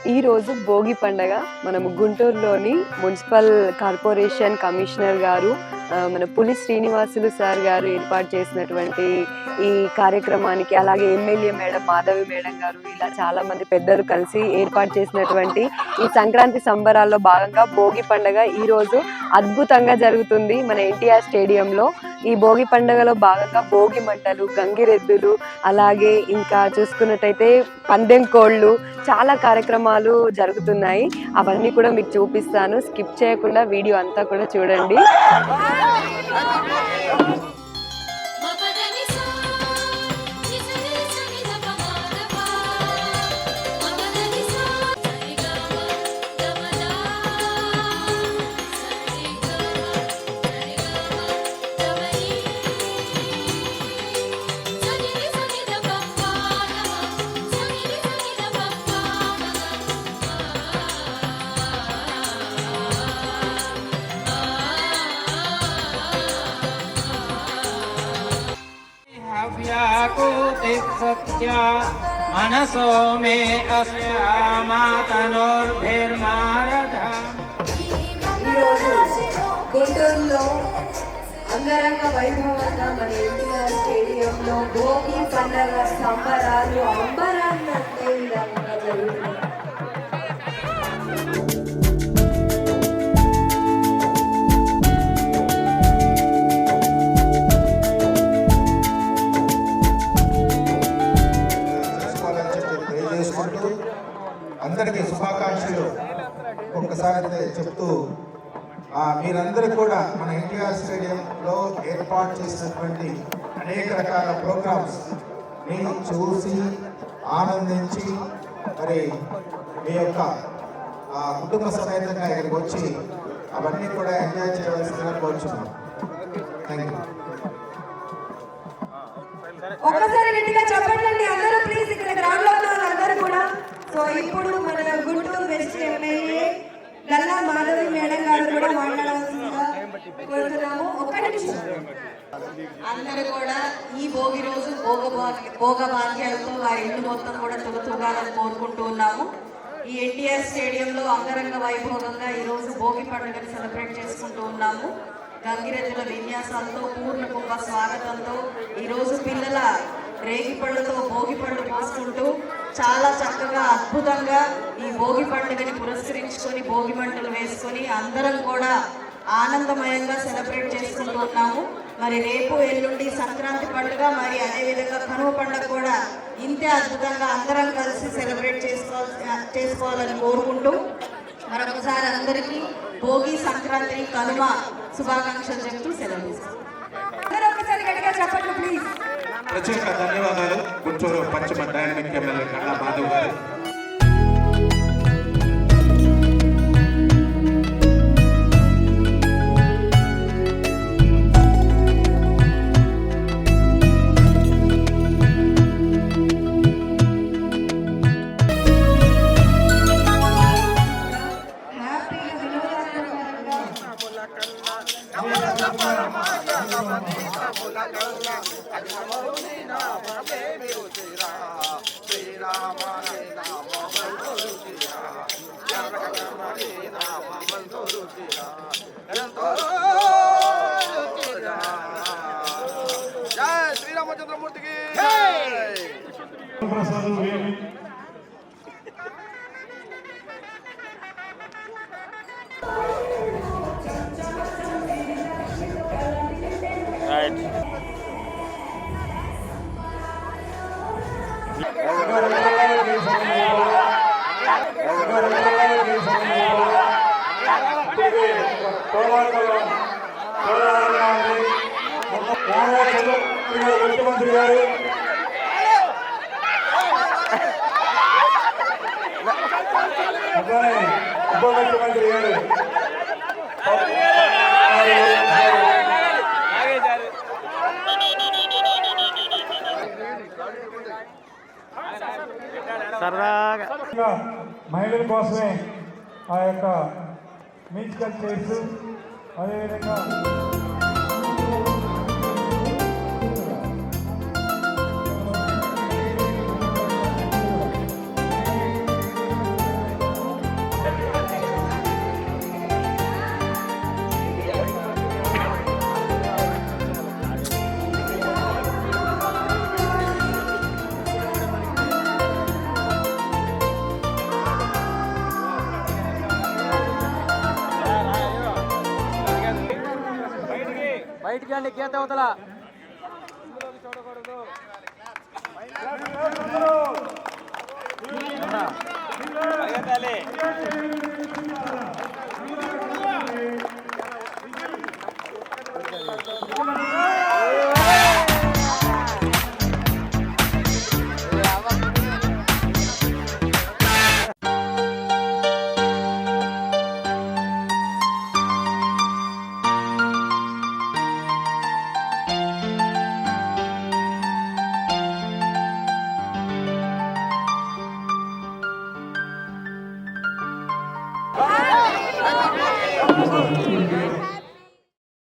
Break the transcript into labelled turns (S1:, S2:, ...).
S1: ఈరోజు భోగి పండగ. మనము గుంటూరులోని మున్సిపల్ కార్పొరేషన్ కమిషనర్ గారు మన పులి శ్రీనివాసులు సార్ గారు ఏర్పాటు చేసినటువంటి ఈ కార్యక్రమానికి, అలాగే ఎమ్మెల్యే మేడం మాధవి మేడం గారు, ఇలా చాలా మంది పెద్దలు కలిసి ఏర్పాటు చేసినటువంటి ఈ సంక్రాంతి సంబరాల్లో భాగంగా భోగి పండగ ఈరోజు అద్భుతంగా జరుగుతుంది మన ఎన్టీఆర్ స్టేడియంలో. ఈ భోగి పండుగలో భాగంగా భోగి మంటలు, గంగిరెద్దులు, అలాగే ఇంకా చూసుకున్నట్టయితే పందెం కోళ్ళు, చాలా కార్యక్రమాలు జరుగుతున్నాయి. అవన్నీ కూడా మీకు చూపిస్తాను. స్కిప్ చేయకుండా వీడియో అంతా కూడా చూడండి.
S2: मनसो मे
S1: గుంటూరులో అంగరంగ వైభవంగా మన ఎన్టీఆర్ స్టేడియంలో భోగి పండుగ సంబరాలు అంబరాన్ని అంతే విధంగా జరుగుతున్నాయి.
S3: అందరికీ శుభాకాంక్షలు ఒక్కసారి చెప్తూ, మీరందరూ కూడా మన ఎన్టీఆర్ స్టేడియంలో ఏర్పాటు చేసినటువంటి అనేక రకాల ప్రోగ్రామ్స్ ని చూసి ఆనందించి మరి మీ యొక్క కుటుంబ సమేతంగా ఇక్కడికి వచ్చి అవన్నీ కూడా ఎంజాయ్ చేయవలసిందిగా కోరుచున్నాం. Thank you.
S4: ఒక్కసారి గట్టిగా చెప్పండి అందరూ ప్లీజ్, ఇక్కడ గ్రౌండ్ లో ఉన్న అందరూ కూడా. సో ఇప్పుడు మన Guntur west MLA Galla Madhavi madam గారు కూడా మాట్లాడవలసిందిగా కోరుతున్నాము. ఒక్క నిమిషం.
S5: అందరూ కూడా ఈ భోగి రోజు భోగ భాగ్యాలతో వారి ఇల్లు మొత్తం కూడా తుగతుగాలని కోరుకుంటూ ఉన్నాము. ఈ ఎన్టీఆర్ స్టేడియంలో అంగరంగ వైభవంగా ఈరోజు భోగి పండుగను సెలబ్రేట్ చేసుకుంటూ ఉన్నాము. గంగిరెద్దుల విన్యాసాలతో, పూర్ణ కుంభ స్వాగతంతో, ఈరోజు పిల్లల రేగిపళ్ళతో భోగి పళ్ళు పోసుకుంటూ చాలా చక్కగా అద్భుతంగా ఈ భోగి పండుగని పురస్కరించుకొని భోగి మంటలు వేసుకొని అందరం కూడా ఆనందమయంగా సెలబ్రేట్ చేసుకుంటూ ఉన్నాము. మరి రేపు ఎల్లుండి సంక్రాంతి పండుగ, మరి అదేవిధంగా కనుమ పండుగ కూడా ఇంతే అద్భుతంగా అందరం కలిసి సెలబ్రేట్ చేసుకోవాలని కోరుకుంటూ మరొకసారి అందరికీ భోగి, సంక్రాంతి, కనుమ శుభాకాంక్షలు చెప్తూ సెలవు.
S4: చెప్పండి ప్లీజ్.
S3: ప్రత్యేక ధన్యవాదాలు గుంటూరు పశ్చిమ డైనమిక్ ఎమ్మెల్యే గల్లా మాధవ్ గారు.
S2: శ్రీరామచంద్రమూర్తికి
S3: ముఖ్యమంత్రి గారు ఉప ముఖ్యమంత్రి గారు మహిళల కోసమే ఆ యొక్క మ్యూజికల్ చైర్స్, అదేవిధంగా
S2: బయటికి వెళ్ళి గీత అవతల